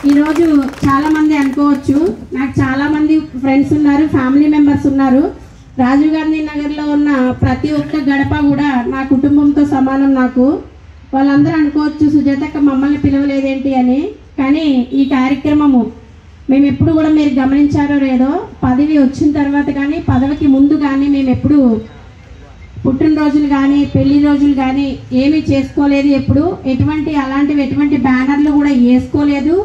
ఈరోజు చాలామంది అనుకోవచ్చు, నాకు చాలామంది ఫ్రెండ్స్ ఉన్నారు, ఫ్యామిలీ మెంబర్స్ ఉన్నారు. రాజీవ్ గాంధీ నగర్లో ఉన్న ప్రతి ఒక్క గడప కూడా నా కుటుంబంతో సమానం. నాకు వాళ్ళందరూ అనుకోవచ్చు సుజాతక్క మమ్మల్ని పిలవలేదేంటి అని. కానీ ఈ కార్యక్రమము మేము ఎప్పుడు కూడా మీరు గమనించారో లేదో, పదవి వచ్చిన తర్వాత కానీ పదవికి ముందు కానీ మేము ఎప్పుడు పుట్టినరోజులు కానీ పెళ్లి రోజులు కానీ ఏమీ చేసుకోలేదు. ఎప్పుడు ఎటువంటి బ్యానర్లు కూడా వేసుకోలేదు.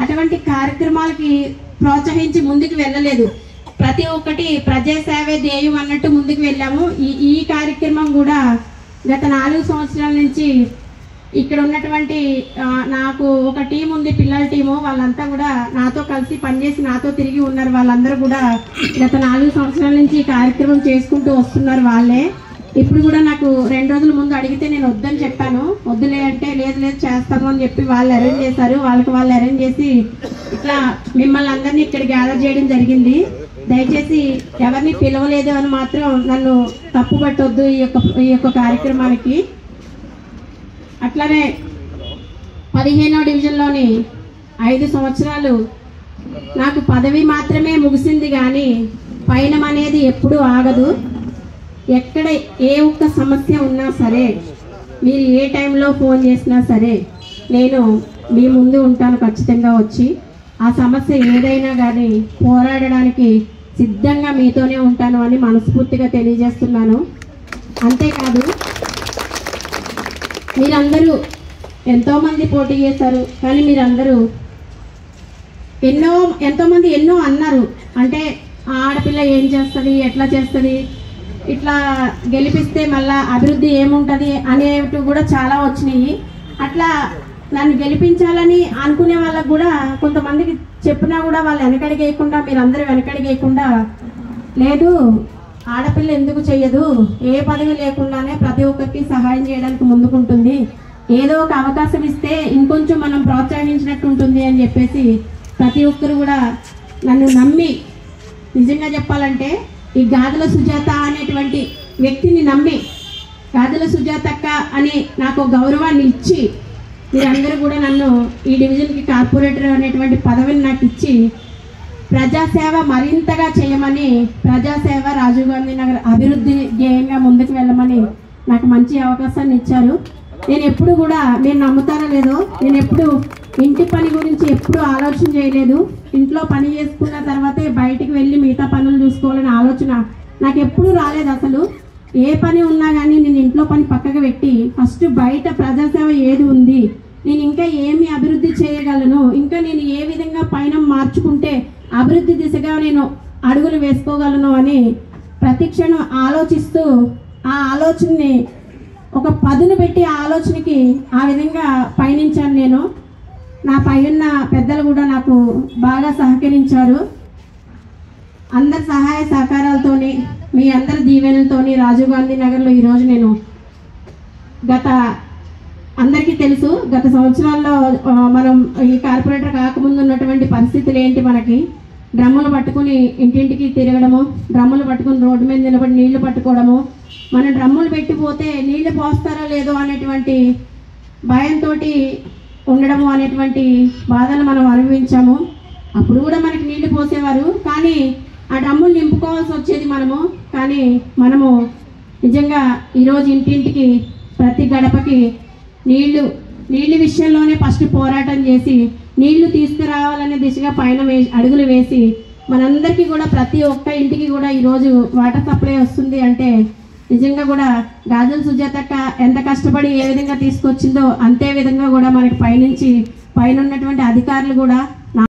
అటువంటి కార్యక్రమాలకి ప్రోత్సహించి ముందుకు వెళ్ళలేదు. ప్రతి ఒక్కటి ప్రజాసేవే ధ్యేయం అన్నట్టు ముందుకు వెళ్ళాము. ఈ కార్యక్రమం కూడా గత 4 సంవత్సరాల నుంచి ఇక్కడ ఉన్నటువంటి నాకు ఒక టీం ఉంది, పిల్లల టీము. వాళ్ళంతా కూడా నాతో కలిసి పనిచేసి నాతో తిరిగి ఉన్నారు. వాళ్ళందరూ కూడా గత 4 సంవత్సరాల నుంచి ఈ కార్యక్రమం చేసుకుంటూ వస్తున్నారు వాళ్ళే. ఇప్పుడు కూడా నాకు 2 రోజుల ముందు అడిగితే నేను వద్దని చెప్పాను. వద్దులే అంటే లేదు చేస్తాము అని చెప్పి వాళ్ళు అరేంజ్ చేశారు. వాళ్ళు అరేంజ్ చేసి ఇట్లా మిమ్మల్ని అందరినీ ఇక్కడ గ్యాదర్ చేయడం జరిగింది. దయచేసి ఎవరిని పిలవలేదు అని మాత్రం నన్ను తప్పు పట్టొద్దు ఈ యొక్క కార్యక్రమానికి. అట్లానే 15వ డివిజన్లోని 5 సంవత్సరాలు నాకు పదవి మాత్రమే ముగిసింది, కానీ పయనం అనేది ఎప్పుడూ ఆగదు. ఎక్కడ ఏ ఒక్క సమస్య ఉన్నా సరే, మీరు ఏ టైంలో ఫోన్ చేసినా సరే నేను మీ ముందు ఉంటాను ఖచ్చితంగా వచ్చి. ఆ సమస్య ఏదైనా కానీ పోరాడడానికి సిద్ధంగా మీతోనే ఉంటాను అని మనస్ఫూర్తిగా తెలియజేస్తున్నాను. అంతేకాదు, మీరందరూ ఎంతోమంది పోటీ చేశారు, కానీ మీరందరూ ఎంతోమంది ఎన్నో అన్నారు. అంటే ఆడపిల్ల ఏం చేస్తుంది, ఎట్లా చేస్తుంది, ఇట్లా గెలిపిస్తే మళ్ళా అభివృద్ధి ఏముంటుంది అనేవి కూడా చాలా వచ్చినాయి. అట్లా నన్ను గెలిపించాలని అనుకునే వాళ్ళకు కూడా కొంతమందికి చెప్పినా కూడా వాళ్ళు వెనకడిగేయకుండా, మీరందరూ వెనకడిగేయకుండా, లేదు ఆడపిల్ల ఎందుకు చెయ్యదు, ఏ పదవి లేకుండానే ప్రతి ఒక్కరికి సహాయం చేయడానికి ముందుకుంటుంది, ఏదో ఒక అవకాశం ఇస్తే ఇంకొంచెం మనం ప్రోత్సహించినట్టు ఉంటుంది అని చెప్పేసి ప్రతి ఒక్కరు కూడా నన్ను నమ్మి, నిజంగా చెప్పాలంటే ఈ గాదెల సుజాత అనేటువంటి వ్యక్తిని నమ్మి, గాదెల సుజాతక్క అని నాకు గౌరవాన్ని ఇచ్చి మీరందరూ కూడా నన్ను ఈ డివిజన్కి కార్పొరేటర్ అనేటువంటి పదవిని నాకు ఇచ్చి ప్రజాసేవ మరింతగా చేయమని, ప్రజాసేవ రాజీవ్ గాంధీ నగర్ అభివృద్ధి ధ్యేయంగా ముందుకు వెళ్ళమని నాకు మంచి అవకాశాన్ని ఇచ్చారు. నేను ఎప్పుడు కూడా, మీరు నమ్ముతారో లేదో, నేను ఎప్పుడు ఇంటి పని గురించి ఎప్పుడు ఆలోచన చేయలేదు. ఇంట్లో పని చేసుకున్న తర్వాతే బయటికి వెళ్ళి మిగతా పనులు చూసుకోవాలని ఆలోచన నాకు ఎప్పుడు రాలేదు. అసలు ఏ పని ఉన్నా కానీ నేను ఇంట్లో పని పక్కకు పెట్టి ఫస్ట్ బయట ప్రజాసేవ ఏది ఉంది, నేను ఇంకా ఏమి అభివృద్ధి చేయగలను, ఇంకా నేను ఏ విధంగా పైన మార్చుకుంటే అభివృద్ధి దిశగా నేను అడుగులు వేసుకోగలను అని ప్రతి క్షణం ఆలోచిస్తూ, ఆ ఆలోచనని ఒక పదును పెట్టి ఆ ఆలోచనకి ఆ విధంగా పయనించాను నేను. నా పైన పెద్దలు కూడా నాకు బాగా సహకరించారు. అందరి సహాయ సహకారాలతోని, మీ అందరి దీవెనలతోని రాజీవ్ గాంధీ నగర్లో ఈరోజు నేను అందరికీ తెలుసు గత సంవత్సరాల్లో మనం ఈ కార్పొరేటర్ కాకముందు ఉన్నటువంటి పరిస్థితులు ఏంటి. మనకి డ్రమ్ములు పట్టుకుని ఇంటింటికి తిరగడము, డ్రమ్ములు పట్టుకుని రోడ్డు మీద నిలబడి నీళ్లు పట్టుకోవడము, మనం డ్రమ్ములు పెట్టిపోతే నీళ్లు పోస్తారో లేదో అనేటువంటి భయంతో ఉండడము అనేటువంటి బాధలు మనం అనుభవించాము. అప్పుడు కూడా మనకి నీళ్లు పోసేవారు, కానీ ఆ డ్రమ్ములు నింపుకోవాల్సి వచ్చేది మనము. కానీ మనము నిజంగా ఈరోజు ఇంటింటికి ప్రతి గడపకి నీళ్లు విషయంలోనే ఫస్ట్ పోరాటం చేసి నీళ్లు తీసుకురావాలనే దిశగా పైన అడుగులు వేసి మనందరికీ కూడా ప్రతి ఒక్క ఇంటికి కూడా ఈరోజు వాటర్ సప్లై వస్తుంది అంటే నిజంగా కూడా గాజుల సుజాతక్క ఎంత కష్టపడి ఏ విధంగా తీసుకొచ్చిందో అంతే విధంగా కూడా మనకి పైనుంచి పైన ఉన్నటువంటి అధికారులు కూడా